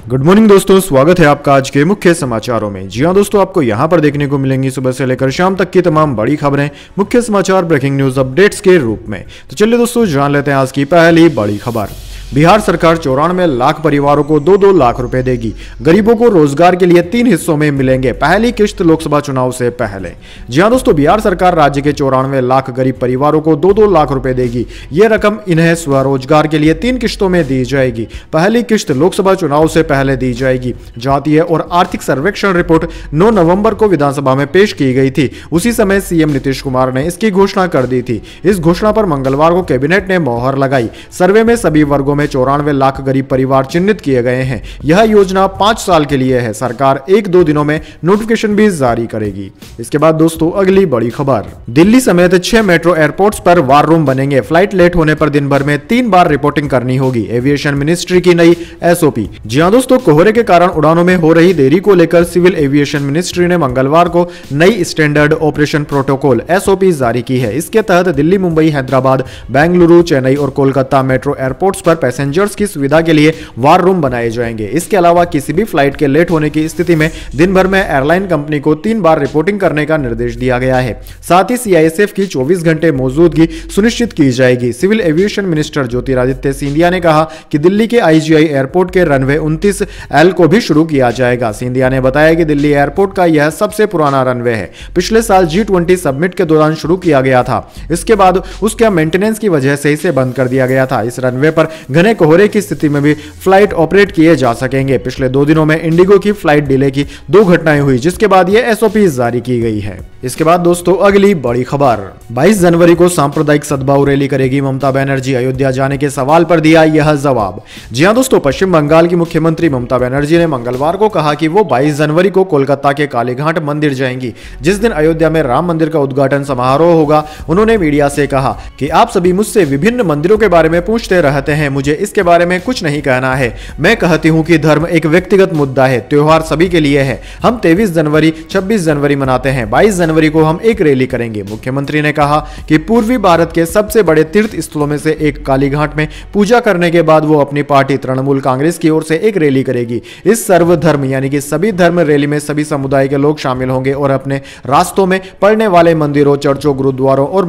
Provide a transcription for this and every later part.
Good morning दोस्तों, स्वागत है आपका आज के मुख्य समाचारों में। जी हां दोस्तों, आपको यहां पर देखने को मिलेंगी सुबह से लेकर शाम तक की तमाम बड़ी खबरें मुख्य समाचार ब्रेकिंग न्यूज अपडेट्स के रूप में। तो चलिए दोस्तों, जान लेते हैं आज की पहली बड़ी खबर। बिहार सरकार 94 लाख परिवारों को 2-2 लाख रुपए देगी। गरीबों को रोजगार के लिए 3 हिस्सों में मिलेंगे पहली किश्त लोकसभा चुनाव से पहले। जी हां दोस्तों, बिहार सरकार राज्य के 94 लाख गरीब परिवारों को 2-2 लाख रुपए देगी। यह रकम इन्हें स्वरोजगार के लिए 3 किश्तों में दी जाएगी। पहली किश्त लोकसभा चुनाव से पहले दी जाएगी। जातीय और आर्थिक सर्वेक्षण रिपोर्ट 9 नवंबर को विधानसभा में पेश की गई थी। उसी समय सीएम नीतीश कुमार ने इसकी घोषणा कर दी थी। इस घोषणा पर मंगलवार को कैबिनेट ने मोहर लगाई। सर्वे में सभी वर्गों में 94 लाख गरीब परिवार चिन्हित किए गए हैं। यह योजना 5 साल के लिए है। सरकार 1-2 दिनों में नोटिफिकेशन भी जारी करेगी। इसके बाद दोस्तों, अगली बड़ी खबर। दिल्ली समेत 6 मेट्रो एयरपोर्ट्स पर वार रूम बनेंगे। फ्लाइट लेट होने पर दिन भर में 3 बार रिपोर्टिंग करनी होगी। एविएशन मिनिस्ट्री की नई एसओपी। जी हां दोस्तों, कोहरे के कारण उड़ानों में हो रही देरी को लेकर सिविल एविएशन मिनिस्ट्री ने मंगलवार को नई स्टैंडर्ड ऑपरेशन प्रोटोकॉल एसओपी जारी की है। इसके तहत दिल्ली, मुंबई, हैदराबाद, बेंगलुरु, चेन्नई और कोलकाता मेट्रो एयरपोर्ट्स पर पैसेंजर्स की सुविधा के लिए वार रूम बनाए जाएंगे। इसके अलावा किसी भी फ्लाइट के लेट होने की स्थिति में दिन भर में एयरलाइन कंपनी को 3 बार रिपोर्टिंग करने का निर्देश दिया गया है। साथ ही सीआईएसएफ की 24 घंटे मौजूदगी सुनिश्चित की जाएगी। Civil aviation minister Jyotiraditya Scindia ने कहा कि दिल्ली के आईजीआई एयरपोर्ट के रनवे 29L को भी शुरू किया जाएगा। सिंधिया ने बताया कि दिल्ली एयरपोर्ट का यह सबसे पुराना रनवे है। पिछले साल G20 समिट के दौरान शुरू किया गया था। इसके बाद उसके मेंटेनेंस की वजह से इसे बंद कर दिया गया था। इस रनवे पर घने कोहरे की स्थिति में भी फ्लाइट ऑपरेट किए जा सकेंगे। पिछले 2 दिनों में इंडिगो की फ्लाइट डिले की 2 घटनाएं हुई, जिसके बाद यह एसओपी जारी की गई है। इसके बाद दोस्तों, अगली बड़ी खबर। 22 जनवरी को सांप्रदायिक सद्भाव रैली करेगी ममता बनर्जी। अयोध्या जाने के सवाल पर दिया यह जवाब। जी हां दोस्तों, पश्चिम बंगाल की मुख्यमंत्री ममता बनर्जी ने मंगलवार को कहा कि वो 22 जनवरी को कोलकाता के कालीघाट मंदिर जाएंगी, जिस दिन अयोध्या में राम मंदिर का उद्घाटन समारोह होगा। उन्होंने मीडिया से कहा कि आप सभी मुझसे विभिन्न मंदिरों के बारे में पूछते रहते हैं, मुझे इसके बारे में कुछ नहीं कहना है। मैं कहती हूं कि धर्म एक व्यक्तिगत मुद्दा है, त्योहार सभी के लिए है। हम 23 जनवरी 26 जनवरी मनाते हैं, 22 जनवरी को हम एक रैली करेंगे। मुख्यमंत्री ने कहा कि पूर्वी भारत के सबसे बड़े तीर्थ स्थलों में से एक कालीघाट में पूजा करने के बाद वो अपनी पार्टी तृणमूल कांग्रेस की ओर से एक रैली करेगी। इस सर्वधर्म यानी कि सभी धर्म रैली में सभी समुदाय के लोग शामिल होंगे और अपने रास्तों में पड़ने वाले मंदिरों, चर्चों, गुरुद्वारों और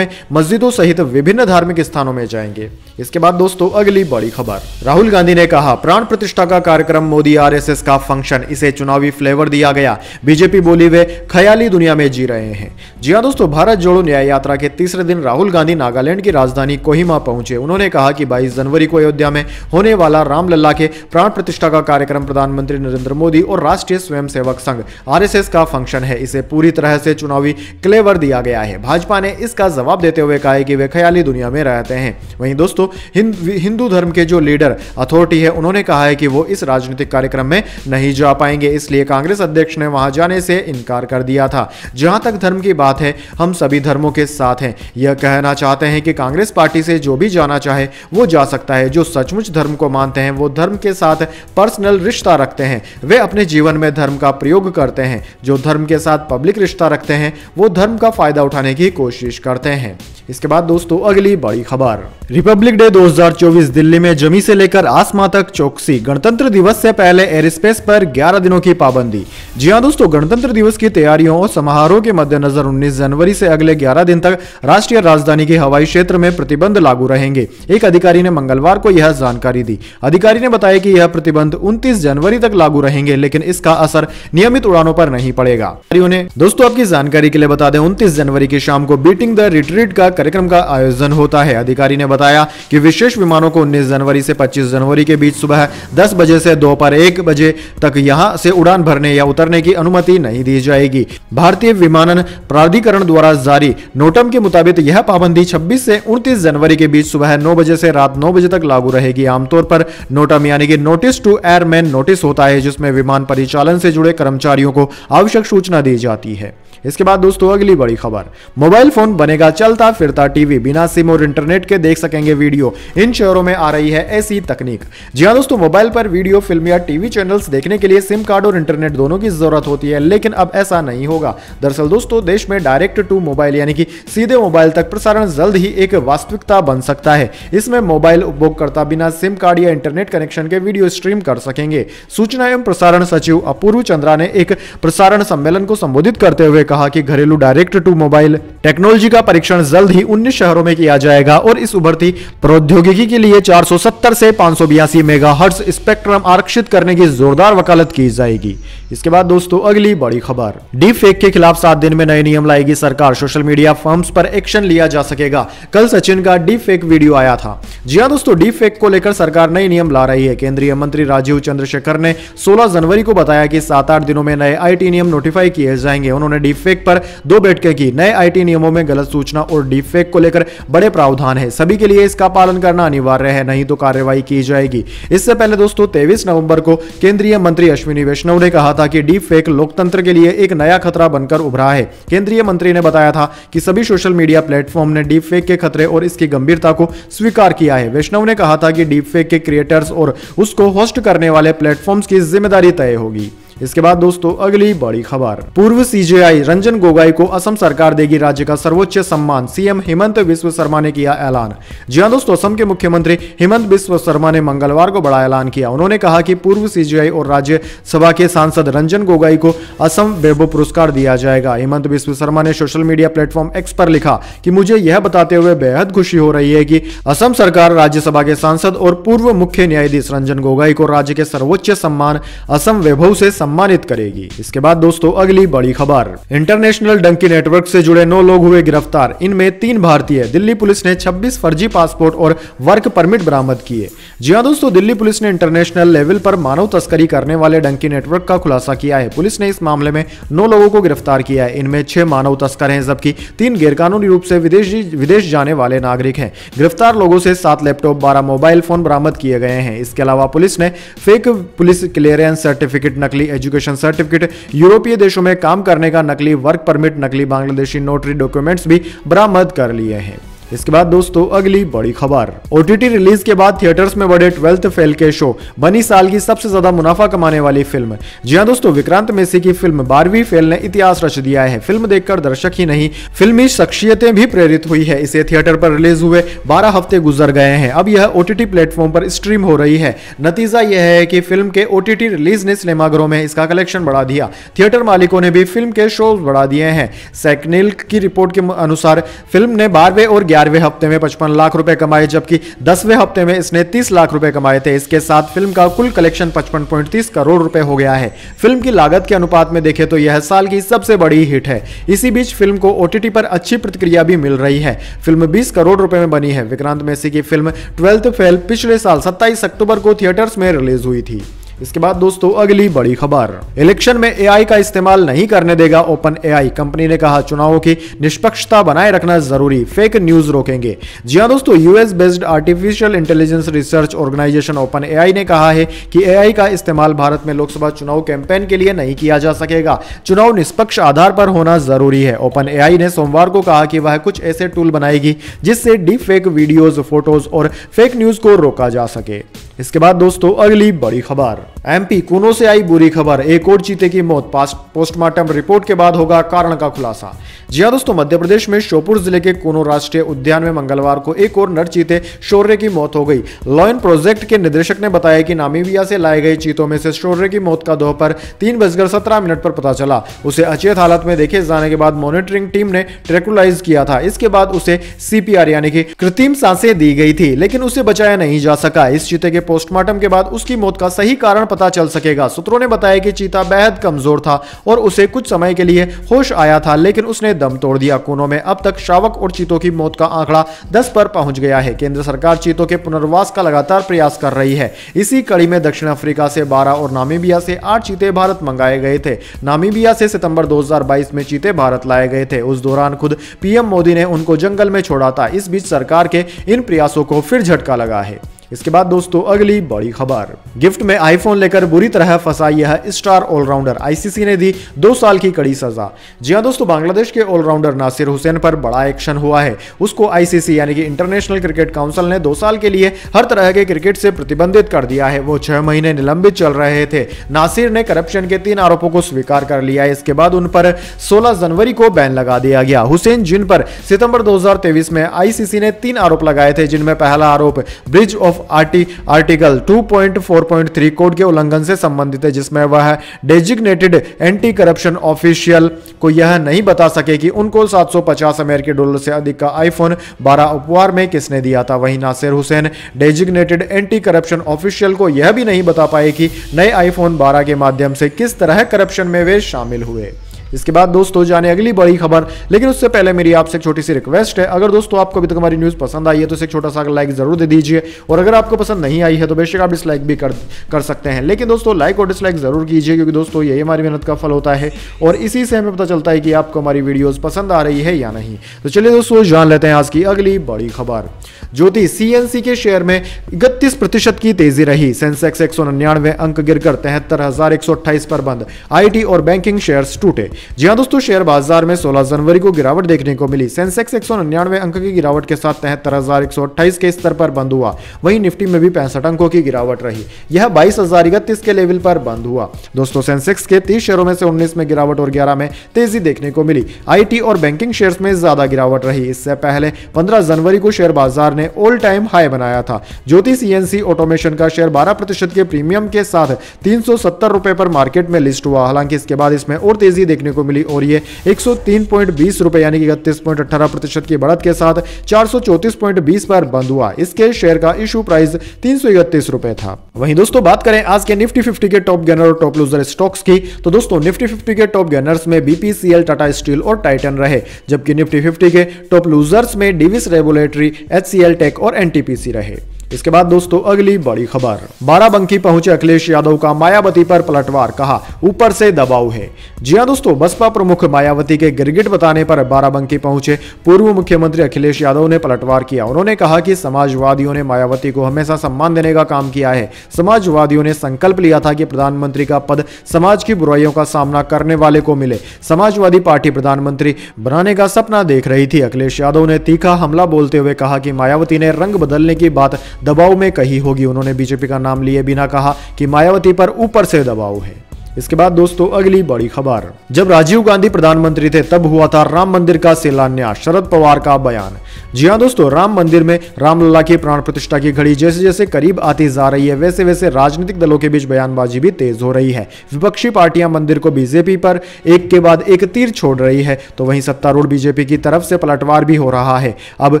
मस्जिदों सहित विभिन्न धार्मिक स्थानों में जाएंगे। इसके बाद दोस्तों, अगली बड़ी खबर। राहुल गांधी ने कहा प्राण प्रतिष्ठा का कार्यक्रम मोदी आरएसएस का फंक्शन, इसे चुनावी फ्लेवर दिया गया। बीजेपी बोली वे ख्याली दुनिया में जी रहे हैं। जी हां दोस्तों, भारत जोड़ो न्याय यात्रा के तीसरे दिन राहुल गांधी नागालैंड की राजधानी कोहिमा पहुंचे। उन्होंने कहा कि 22 जनवरी को अयोध्या में होने वाला रामलला के प्राण प्रतिष्ठा का कार्यक्रम प्रधानमंत्री नरेंद्र मोदी और राष्ट्रीय स्वयंसेवक संघ आरएसएस का फंक्शन है। इसे पूरी तरह से चुनावी क्लेवर दिया गया है। भाजपा ने इसका जवाब देते हुए कहा कि वे ख्याली दुनिया में रहते हैं। वहीं दोस्तों, हिंदू धर्म के जो लीडर अथॉरिटी है, उन्होंने कहा है कि वो इस राजनीतिक कार्यक्रम में नहीं जा पाएंगे, इसलिए कांग्रेस अध्यक्ष ने वहां जाने से इनकार कर दिया था। जहां तक धर्म की बात है, हम सभी धर्मों के साथ हैं। यह कहना चाहते हैं कि कांग्रेस पार्टी से जो भी जाना चाहे वो जा सकता है। जो सचमुच धर्म को मानते हैं, वो धर्म के साथ पर्सनल रिश्ता रखते हैं, वे अपने जीवन में धर्म का प्रयोग करते हैं। जो धर्म के साथ पब्लिक रिश्ता रखते हैं, वो धर्म का फायदा उठाने की कोशिश करते हैं। इसके बाद दोस्तों, अगली बड़ी खबर। रिपब्लिक डे 2024 दिल्ली में जमी से लेकर आसमां तक चौकसी। गणतंत्र दिवस से पहले एयर स्पेस पर 11 दिनों की पाबंदी। जी हां दोस्तों, गणतंत्र दिवस की तैयारियों और समारोह के मद्देनजर 19 जनवरी से अगले 11 दिन तक राष्ट्रीय राजधानी के हवाई क्षेत्र में प्रतिबंध लागू रहेंगे। एक अधिकारी ने मंगलवार को यह जानकारी दी। अधिकारी ने बताया कि यह प्रतिबंध 29 जनवरी तक लागू रहेंगे, लेकिन इसका असर नियमित उड़ानों पर नहीं पड़ेगा। दोस्तों, आपकी जानकारी के लिए बता दें, 29 जनवरी की शाम को बीटिंग द रिट्रीट का कार्यक्रम का आयोजन होता है। अधिकारी ने बताया कि विशेष विमानों को 19 जनवरी से 25 जनवरी के बीच सुबह 10 बजे से दोपहर 1 बजे तक यहां से उड़ान भरने या उतरने की अनुमति नहीं दी जाएगी। भारतीय विमानन प्राधिकरण द्वारा जारी नोटम के मुताबिक यह पाबंदी 26 से 29 जनवरी के बीच सुबह 9 बजे से रात 9 बजे तक लागू रहेगी। आमतौर पर नोटम यानी कि नोटिस टू एयरमैन नोटिस होता है, जिसमें विमान परिचालन से जुड़े कर्मचारियों को आवश्यक सूचना दी जाती है। इसके बाद दोस्तों अगली बड़ी खबर, मोबाइल फोन बनेगा चलता फिरता टीवी, बिना सिम और इंटरनेट के देख सकेंगे वीडियो, इन शहरों में आ रही है ऐसी तकनीक। जी हां दोस्तों, मोबाइल पर वीडियो, फिल्म या टीवी चैनल्स देखने के लिए सिम कार्ड और इंटरनेट दोनों की जरूरत होती है, लेकिन अब ऐसा नहीं होगा। दरअसल दोस्तों, देश में डायरेक्ट टू मोबाइल यानी कि सीधे मोबाइल तक प्रसारण जल्द ही एक वास्तविकता बन सकता है। इसमें मोबाइल उपभोक्ता बिना सिम कार्ड या इंटरनेट कनेक्शन के वीडियो स्ट्रीम कर सकेंगे। सूचना एवं प्रसारण सचिव अपूर्व चंद्रा ने एक प्रसारण सम्मेलन को संबोधित करते हुए कहा कि घरेलू डायरेक्ट टू मोबाइल टेक्नोलॉजी का परीक्षण जल्द ही 19 शहरों में किया जाएगा और इस उभरती प्रौद्योगिकी के लिए 470 से 582 मेगाहर्ट्ज स्पेक्ट्रम आरक्षित करने की जोरदार वकालत की जाएगी। इसके बाद दोस्तों अगली बड़ी खबर, डीप फेक के खिलाफ 7 दिन में नए नियम लाएगी सरकार, सोशल मीडिया फर्म्स पर एक्शन लिया जा सकेगा। कल सचिन का डीप फेक वीडियो आया था। जी हां दोस्तों, डीप फेक को लेकर सरकार नए नियम ला रही है। केंद्रीय मंत्री राजीव चंद्रशेखर ने 16 जनवरी को बताया कि 7-8 दिनों में नए आईटी नियम नोटिफाई किए जाएंगे। उन्होंने डीप फेक पर 2 बैठकें की। नए आईटी नियमों में गलत सूचना और डीप फेक को लेकर बड़े प्रावधान है, सभी के लिए इसका पालन करना अनिवार्य है, नहीं तो कार्रवाई की जाएगी। इससे पहले दोस्तों 23 नवंबर को केंद्रीय मंत्री अश्विनी वैष्णव ने कहा था कि डीप फेक लोकतंत्र के लिए एक नया खतरा बनकर उभरा है। केंद्रीय मंत्री ने बताया था कि सभी सोशल मीडिया प्लेटफॉर्म ने डीप फेक के खतरे और इसकी गंभीरता को स्वीकार किया है। वैष्णव ने कहा था कि डीप फेक के क्रिएटर्स और उसको होस्ट करने वाले प्लेटफॉर्म्स की जिम्मेदारी तय होगी। इसके बाद दोस्तों अगली बड़ी खबर, पूर्व सीजेआई रंजन गोगोई को असम सरकार देगी राज्य का सर्वोच्च सम्मान, सीएम हेमंत बिस्वा शर्मा ने किया ऐलान। जी हां दोस्तों, असम के मुख्यमंत्री हेमंत बिस्वा शर्मा ने मंगलवार को बड़ा ऐलान किया। उन्होंने कहा कि पूर्व सीजेआई और राज्यसभा के सांसद रंजन गोगोई को असम वैभव पुरस्कार दिया जाएगा। हेमंत बिस्वा शर्मा ने सोशल मीडिया प्लेटफॉर्म एक्स पर लिखा कि मुझे यह बताते हुए बेहद खुशी हो रही है कि असम सरकार राज्यसभा के सांसद और पूर्व मुख्य न्यायाधीश रंजन गोगोई को राज्य के सर्वोच्च सम्मान असम वैभव से सम्मानित करेगी। इसके बाद दोस्तों अगली बड़ी खबर, इंटरनेशनल डंकी नेटवर्क से जुड़े 9 लोग हुए गिरफ्तार, इनमें 3 भारतीय। दिल्ली पुलिस ने 26 फर्जी पासपोर्ट और वर्क परमिट बरामद किए। जी हां दोस्तों, दिल्ली पुलिस ने इंटरनेशनल लेवल पर मानव तस्करी करने वाले डंकी नेटवर्क का खुलासा किया है। पुलिस ने इस मामले में 9 लोगों को गिरफ्तार किया है। इनमें 6 मानव तस्कर हैं, जबकि 3 गैरकानूनी रूप से विदेश जाने वाले नागरिक हैं। गिरफ्तार लोगों से 7 लैपटॉप, 12 मोबाइल फोन बरामद किए गए हैं। इसके अलावा पुलिस ने फेक पुलिस क्लियरेंस सर्टिफिकेट, नकली एजुकेशन सर्टिफिकेट, यूरोपीय देशों में काम करने का नकली वर्क परमिट, नकली बांग्लादेशी नोटरी डॉक्यूमेंट्स भी बरामद कर लिए हैं। इसके बाद दोस्तों अगली बड़ी खबर, ओटीटी रिलीज के बाद थिएटर्स में बढ़े 12th फेल के शो, बनी साल की सबसे ज्यादा मुनाफा कमाने वाली फिल्म। जी हां दोस्तों, विक्रांत मेसी की फिल्म 12वीं फेल ने इतिहास रच दिया है। फिल्म देखकर दर्शक ही नहीं, फिल्मी शख्सियतें भी प्रेरित हुई है। इसे थिएटर पर रिलीज हुए 12 हफ्ते गुजर गए हैं, अब यह ओटीटी प्लेटफॉर्म पर स्ट्रीम हो रही है। नतीजा यह है कि फिल्म के ओटीटी रिलीज ने सिनेमाघरों में इसका कलेक्शन बढ़ा दिया। थिएटर मालिकों ने भी फिल्म के शोज बढ़ा दिए हैं। सैकनिल की रिपोर्ट के अनुसार फिल्म ने 12वें और 11वें हफ्ते में 55 लाख रुपए कमाए, जबकि 10वें हफ्ते में इसने 30 लाख रुपए कमाए थे। इसके साथ फिल्म का कुल कलेक्शन 55.30 करोड़ रुपए हो गया है। फिल्म की लागत के अनुपात में देखें तो यह साल की सबसे बड़ी हिट है। इसी बीच फिल्म को ओटीटी पर अच्छी प्रतिक्रिया भी मिल रही है। फिल्म 20 करोड़ रुपए में बनी है। विक्रांत मेसी की फिल्म 12th फेल पिछले साल 27 अक्टूबर को थिएटर्स में रिलीज हुई थी। इसके बाद दोस्तों अगली बड़ी खबर, इलेक्शन में एआई का इस्तेमाल नहीं करने देगा ओपन एआई, कंपनी ने कहा चुनावों की निष्पक्षता बनाए रखना जरूरी, फेक न्यूज रोकेंगे। जी हां दोस्तों, US based artificial intelligence research organisation Open AI ने कहा है कि एआई का इस्तेमाल भारत में लोकसभा चुनाव कैंपेन के लिए नहीं किया जा सकेगा। चुनाव निष्पक्ष आधार पर होना जरूरी है। ओपन एआई ने सोमवार को कहा कि वह कुछ ऐसे टूल बनाएगी जिससे डीप फेक वीडियोज, फोटोज और फेक न्यूज को रोका जा सके। इसके बाद दोस्तों अगली बड़ी खबर, एमपी कूनो से आई बुरी खबर, एक और चीते की मौत, पोस्टमार्टम रिपोर्ट के बाद होगा कारण का खुलासा। जी हां दोस्तों, मध्य प्रदेश में श्योपुर जिले के कूनो राष्ट्रीय उद्यान में मंगलवार को एक और नर चीते शौर्य की मौत हो गई। लॉयन प्रोजेक्ट के निदेशक ने बताया कि नामीबिया से लाए गए चीतों में से शौर्य की मौत का दोपहर 3:17 पर पता चला। उसे अचेत हालत में देखे जाने के बाद मॉनिटरिंग टीम ने ट्रैकुलाइज किया था। इसके बाद उसे सीपीआर यानी कि कृत्रिम सांसें दी गई थी, लेकिन उसे बचाया नहीं जा सका। इस चीते के पोस्टमार्टम के बाद उसकी मौत का सही कारण पता चल सकेगा। सूत्रों ने बताया कि चीता बेहद कमजोर था और उसे कुछ समय के लिए होश आया था, लेकिन उसने दम तोड़ दिया। कूनो में अब तक शावक और चीतों की मौत का आंकड़ा 10 पर पहुंच गया है। केंद्र सरकार चीतों के पुनर्वास का लगातार प्रयास कर रही है। इसी कड़ी में दक्षिण अफ्रीका से 12 और नामीबिया से 8 चीते भारत मंगाए गए थे। नामीबिया से सितंबर 2022 में चीते भारत लाए गए थे। उस दौरान खुद पीएम मोदी ने उनको जंगल में छोड़ा था। इस बीच सरकार के इन प्रयासों को फिर झटका लगा है। इसके बाद दोस्तों अगली बड़ी खबर, गिफ्ट में आईफोन लेकर बुरी तरह फंसा यह स्टार ऑलराउंडर, आईसीसी ने दी 2 साल की कड़ी सजा। जी हां दोस्तों, बांग्लादेश के ऑलराउंडर नासिर हुसैन पर बड़ा एक्शन हुआ है। उसको आईसीसी यानी कि इंटरनेशनल क्रिकेट काउंसिल ने 2 साल के लिए हर तरह के क्रिकेट से प्रतिबंधित कर दिया है। वो 6 महीने निलंबित चल रहे थे। नासिर ने करप्शन के 3 आरोपों को स्वीकार कर लिया है। इसके बाद उन पर 16 जनवरी को बैन लगा दिया गया। हुसैन, जिन पर सितंबर 2023 में आईसीसी ने 3 आरोप लगाए थे, जिनमें पहला आरोप ब्रिज ऑफ आर्टिकल 2.4.3 कोड के उल्लंघन से संबंधित है, जिसमें वह डेजिग्नेटेड एंटी करप्शन ऑफिशियल को यह नहीं बता सके कि उनको $750 से अधिक का आईफोन 12 उपहार में किसने दिया था। वहीं Nasir Hussain designated anti corruption official को यह भी नहीं बता पाए कि नए आईफोन 12 के माध्यम से किस तरह करप्शन में वे शामिल हुए। इसके बाद दोस्तों जाने अगली बड़ी खबर, लेकिन उससे पहले मेरी आपसे एक छोटी सी रिक्वेस्ट है। अगर दोस्तों आपको अभी तक हमारी न्यूज़ पसंद आई है तो इसे एक छोटा सा लाइक जरूर दे दीजिए, और अगर आपको पसंद नहीं आई है तो बेशक आप डिसलाइक भी कर सकते हैं, लेकिन दोस्तों लाइक और डिसलाइक जरूर कीजिए, क्योंकि दोस्तों यही हमारी मेहनत का फल होता है और इसी से हमें पता चलता है कि आपको हमारी वीडियोज़ पसंद आ रही है या नहीं। तो चलिए दोस्तों जान लेते हैं आज की अगली बड़ी खबर। ज्योति सीएनसी के शेयर में 31% की तेजी रही। सेंसेक्स 199 अंक गिरकर 73,128 पर बंद। आईटी और बैंकिंग शेयर्स टूटे। जी हां दोस्तों, शेयर बाजार में 16 जनवरी को गिरावट देखने को मिली। सेंसेक्स 199 अंक की गिरावट के साथ 73,128 के स्तर पर बंद हुआ। वहीं निफ्टी में भी 65 अंकों की गिरावट रही। यह 22,031 के लेवल पर बंद हुआ। दोस्तों सेंसेक्स के 30 शेयरों में से 19 में गिरावट और 11 में तेजी देखने को मिली। आईटी और बैंकिंग शेयर्स में ज्यादा गिरावट रही। इससे पहले 15 जनवरी को शेयर बाजार ने ऑल टाइम हाई बनाया था। ज्योति सीएनसी ऑटोमेशन का शेयर 12% के प्रीमियम के साथ 370 रुपए पर मार्केट में लिस्ट हुआ। हालांकि इसके बाद इसमें और तेजी देखने को मिली और ये 103.20 रुपए यानी कि 31.18% की बढ़त के साथ 434.20 पर बंद हुआ। इसके शेयर का इशू प्राइस 331 रुपए था। वहीं दोस्तों बात करें आज के निफ्टी 50 के टॉप गेनर और टॉप लूजर स्टॉक्स की, तो दोस्तों निफ्टी 50 के टॉप गेनर्स में बीपीसीएल, टाटा स्टील और टाइटन रहे, जबकि निफ्टी 50 के टॉप लूजर्स में डिविस रेगुलेटरी, एचसीएल टेक और एनटीपीसी रहे। इसके बाद दोस्तों अगली बड़ी खबर, बाराबंकी पहुंचे अखिलेश यादव का मायावती पर पलटवार, कहा ऊपर से दबाव है। जी हां दोस्तों, बसपा प्रमुख मायावती के गिरगिट बताने पर बाराबंकी पहुंचे पूर्व मुख्यमंत्री अखिलेश यादव ने पलटवार किया। उन्होंने कहा कि समाजवादियों ने मायावती को हमेशा सम्मान देने का काम किया है। समाजवादियों ने संकल्प लिया था कि प्रधानमंत्री का पद समाज की बुराइयों का सामना करने वाले को मिले। समाजवादी पार्टी प्रधानमंत्री बनाने का सपना देख रही थी। अखिलेश यादव ने तीखा हमला बोलते हुए कहा कि मायावती ने रंग बदलने की बात दबाव में कही होगी। उन्होंने बीजेपी का नाम लिए बिना कहा कि मायावती पर ऊपर से दबाव है। इसके बाद दोस्तों अगली बड़ी खबर, जब राजीव गांधी प्रधानमंत्री थे तब हुआ था राम मंदिर का शिलान्यास, शरद पवार का बयान। जी हां दोस्तों, राम मंदिर में रामलला की प्राण प्रतिष्ठा की घड़ी जैसे जैसे करीब आती जा रही है, वैसे वैसे राजनीतिक दलों के बीच बयानबाजी भी तेज हो रही है। विपक्षी पार्टियां मंदिर को बीजेपी पर एक के बाद एक तीर छोड़ रही है, तो वहीं सत्तारूढ़ बीजेपी की तरफ से पलटवार भी हो रहा है। अब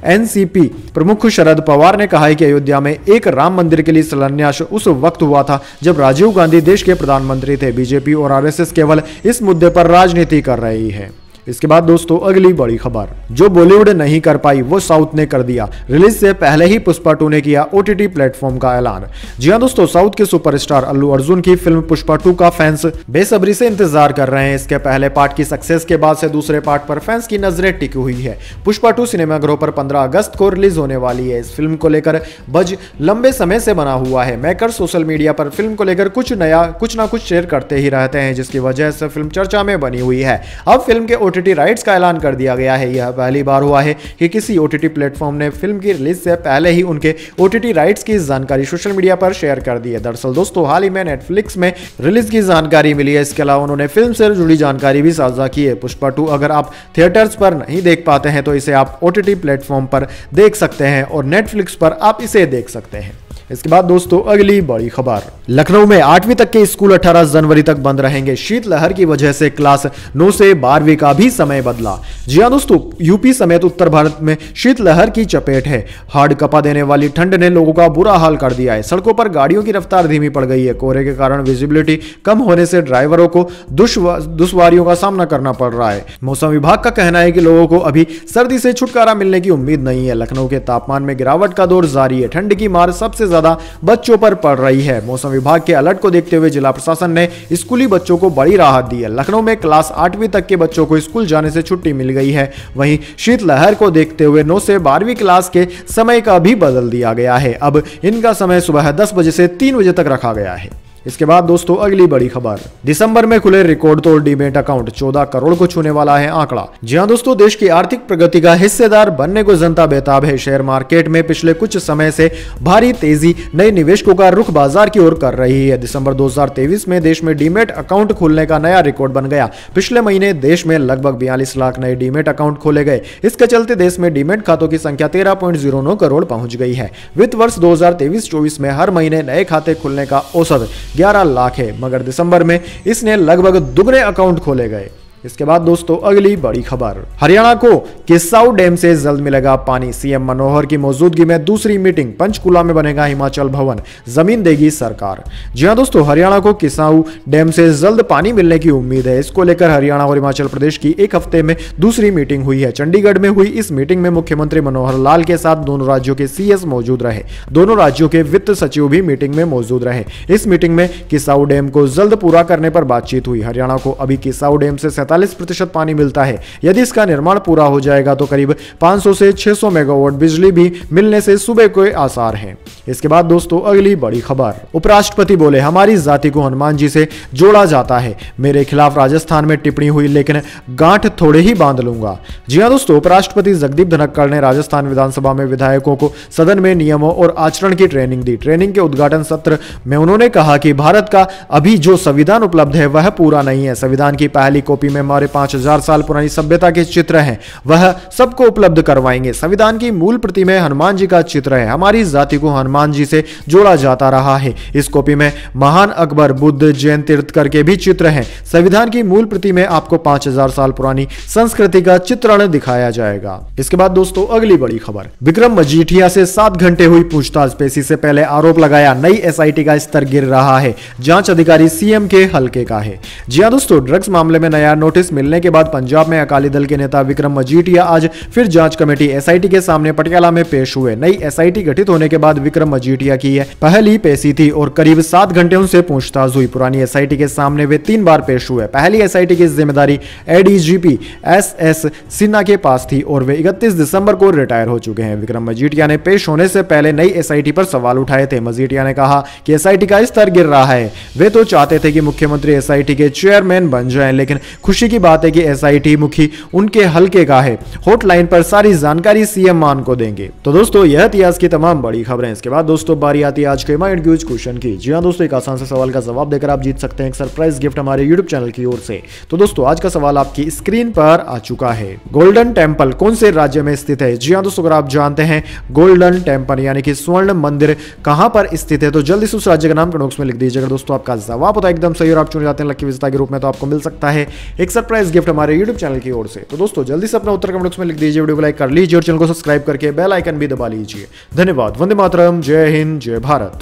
एनसीपी प्रमुख शरद पवार ने कहा है कि अयोध्या में एक राम मंदिर के लिए शिलान्यास उस वक्त हुआ था जब राजीव गांधी देश के प्रधानमंत्री थे। बीजेपी और आरएसएस केवल इस मुद्दे पर राजनीति कर रही है। इसके बाद दोस्तों अगली बड़ी खबर, जो बॉलीवुड नहीं कर पाई वो साउथ ने कर दिया। रिलीज से पहले ही पुष्पा 2 ने किया ओटीटी प्लेटफॉर्म का ऐलान। जी हां दोस्तों, साउथ के सुपरस्टार अल्लू अर्जुन की फिल्म पुष्पा 2 का फैंस बेसब्री से इंतजार कर रहे हैं। इसके पहले पार्ट की सक्सेस के बाद से दूसरे पार्ट पर फैंस की नजरें टिकी हुई है। पुष्पा 2 सिनेमाघरों पर 15 अगस्त को रिलीज होने वाली है। इस फिल्म को लेकर बज लंबे समय से बना हुआ है। मेकर सोशल मीडिया पर फिल्म को लेकर कुछ ना कुछ शेयर करते ही रहते हैं, जिसकी वजह से फिल्म चर्चा में बनी हुई है। अब फिल्म के ओटीटी राइट्स का ऐलान कर दिया गया है। यह पहली बार हुआ है कि किसी ओटीटी प्लेटफॉर्म ने फिल्म की रिलीज से पहले ही उनके ओटीटी राइट्स की जानकारी सोशल मीडिया पर शेयर कर दी है। दरअसल दोस्तों हाल ही में नेटफ्लिक्स में रिलीज की जानकारी मिली है। इसके अलावा उन्होंने फिल्म से जुड़ी जानकारी भी साझा की है। पुष्पा 2 अगर आप थिएटर्स पर नहीं देख पाते हैं तो इसे आप ओटीटी प्लेटफॉर्म पर देख सकते हैं और नेटफ्लिक्स पर आप इसे देख सकते हैं। इसके बाद दोस्तों अगली बड़ी खबर, लखनऊ में 8वीं तक के स्कूल 18 जनवरी तक बंद रहेंगे। शीतलहर की वजह से क्लास 9 से 12वीं का भी समय बदला। जी हां दोस्तों, यूपी समेत उत्तर भारत में शीतलहर की चपेट है। हाड़ कपा देने वाली ठंड ने लोगों का बुरा हाल कर दिया है। सड़कों पर गाड़ियों की रफ्तार धीमी पड़ गई है। कोहरे के कारण विजिबिलिटी कम होने से ड्राइवरों को दुश्वारियों का सामना करना पड़ रहा है। मौसम विभाग का कहना है कि लोगों को अभी सर्दी से छुटकारा मिलने की उम्मीद नहीं है। लखनऊ के तापमान में गिरावट का दौर जारी है। ठंड की मार सबसे ज्यादा बच्चों पर पड़ रही है। मौसम विभाग के अलर्ट को देखते हुए जिला प्रशासन ने स्कूली बच्चों को बड़ी राहत दी है। लखनऊ में क्लास 8वीं तक के बच्चों को स्कूल जाने से छुट्टी मिल गई है। वहीं शीतलहर को देखते हुए 9 से 12वीं क्लास के समय का भी बदल दिया गया है। अब इनका समय सुबह 10 बजे से 3 बजे तक रखा गया है। इसके बाद दोस्तों अगली बड़ी खबर, दिसंबर में खुले रिकॉर्ड तोड़ डीमैट अकाउंट 14 करोड़ को छूने वाला है आंकड़ा। जी हां दोस्तों, देश की आर्थिक प्रगति का हिस्सेदार बनने को जनता बेताब है। शेयर मार्केट में पिछले कुछ समय से भारी तेजी नए निवेशकों का रुख बाजार की ओर कर रही है। दिसंबर 2023 में देश में डीमैट अकाउंट खोलने का नया रिकॉर्ड बन गया। पिछले महीने देश में लगभग 42 लाख नए डीमैट अकाउंट खोले गए। इसके चलते देश में डीमैट खातों की संख्या 13.09 करोड़ पहुंच गई है। वित्त वर्ष 2023-24 में हर महीने नए खाते खुलने का औसत 11 लाख है, मगर दिसंबर में इसने लगभग दुगने अकाउंट खोले गए। इसके बाद दोस्तों अगली बड़ी खबर, हरियाणा को किस्साऊ डैम से जल्द मिलेगा पानी। सीएम मनोहर की मौजूदगी में दूसरी मीटिंग, पंचकूला में बनेगा हिमाचल भवन, जमीन देगी सरकार। जी हां दोस्तों, हरियाणा को किस्साऊ डैम से जल्द पानी मिलने की उम्मीद है। इसको लेकर हरियाणा और हिमाचल प्रदेश की एक हफ्ते में दूसरी मीटिंग हुई है। चंडीगढ़ में हुई इस मीटिंग में मुख्यमंत्री मनोहर लाल के साथ दोनों राज्यों के सीएस मौजूद रहे। दोनों राज्यों के वित्त सचिव भी मीटिंग में मौजूद रहे। इस मीटिंग में किस्साऊ डैम को जल्द पूरा करने पर बातचीत हुई। हरियाणा को अभी किस्साऊ डैम से 47% पानी मिलता है। यदि इसका निर्माण पूरा हो जाएगा तो करीब 500 से 600 मेगावाट बिजली भी मिलने से सुबह के आसार हैं। इसके बाद दोस्तों अगली बड़ी खबर, उपराष्ट्रपति बोले हमारी जाति को हनुमान जी से जोड़ा जाता है। मेरे खिलाफ राजस्थान में टिप्पणी हुई लेकिन गांठ थोड़े ही बांध लूंगा। जी हां दोस्तों, उपराष्ट्रपति जगदीप धनखड़ ने राजस्थान विधानसभा में विधायकों को सदन में नियमों और आचरण की ट्रेनिंग दी। ट्रेनिंग के उद्घाटन सत्र में उन्होंने कहा कि भारत का अभी जो संविधान उपलब्ध है वह पूरा नहीं है। संविधान की पहली कॉपी में हमारे 5000 साल पुरानी सभ्यता के चित्र हैं, वह सबको उपलब्ध करवाएंगे। संविधान की मूल प्रति में हनुमान जी का चित्र है। हमारी जाति को हनुमान जी से जोड़ा जाता रहा है। इस कॉपी में महान अकबर, बुद्ध, जैन तीर्थकर के भी चित्र हैं। संविधान की मूल प्रति में आपको 5000 साल पुरानी संस्कृति का चित्रण दिखाया जाएगा। इसके बाद दोस्तों अगली बड़ी खबर, विक्रम मजीठिया से 7 घंटे हुई पूछताछ। पेशी से पहले आरोप लगाया नई एसआईटी का स्तर गिर रहा है। जांच अधिकारी सीएम के हल्के का है। जी हां दोस्तों, ड्रग्स मामले में नया नोटिस मिलने के बाद पंजाब में अकाली दल के नेता विक्रम मजीठिया आज फिर जांच कमेटी एसआईटी के सामने पटियाला में पेश हुए। नई एसआईटी गठित होने के बाद विक्रम मजीठिया की यह पहली पेशी थी और करीब 7 घंटे उनसे पूछताछ हुई। पुरानी एसआईटी के सामने वे 3 बार पेश हुए। पहली एसआईटी की जिम्मेदारी एडीजीपी एसएस सिन्हा के पास थी और वे 31 दिसंबर को रिटायर हो चुके हैं। विक्रम मजीठिया ने पेश होने से पहले नई एसआईटी पर सवाल उठाए थे। मजीठिया ने कहा कि एसआईटी का स्तर गिर रहा है। वे तो चाहते थे कि मुख्यमंत्री एसआईटी के चेयरमैन बन जाएं, लेकिन खुशी की बात है कि एसआईटी मुखी उनके हल्के का है। हॉटलाइन पर सारी जानकारी सीएम मान को देंगे। तो दोस्तों यह थी आज की तमाम बड़ी खबरें। इसके बाद दोस्तों बारी आती है आज के माइंड क्यूज क्वेश्चन की। जी हां दोस्तों, एक आसान से सवाल का जवाब देकर आप जीत सकते हैं एक सरप्राइज गिफ्ट हमारे यूट्यूब चैनल की ओर से। तो दोस्तों आज का सवाल आपकी स्क्रीन पर आ चुका है। गोल्डन टेम्पल कौन से राज्य में स्थित है? जी हां दोस्तों, अगर आप जानते हैं गोल्डन टेम्पल यानी कि स्वर्ण मंदिर कहां पर स्थित है तो जल्दी से उस राज्य का नाम कमेंट बॉक्स में लिख दीजिए। अगर दोस्तों आपका जवाब होता है एकदम सही और आप चुने जाते हैं लकी विजेता के रूप में तो आपको मिल सकता है एक सरप्राइज गिफ्ट हमारे यूट्यूब चैनल की ओर से। तो दोस्तों जल्दी से अपना उत्तर कमेंट बॉक्स में लिख दीजिए, वीडियो को लाइक कर लीजिए और चैनल को सब्सक्राइब करके बेल आइकन भी दबा लीजिए। धन्यवाद। वंदे मातरम। जय हिंद, जय भारत।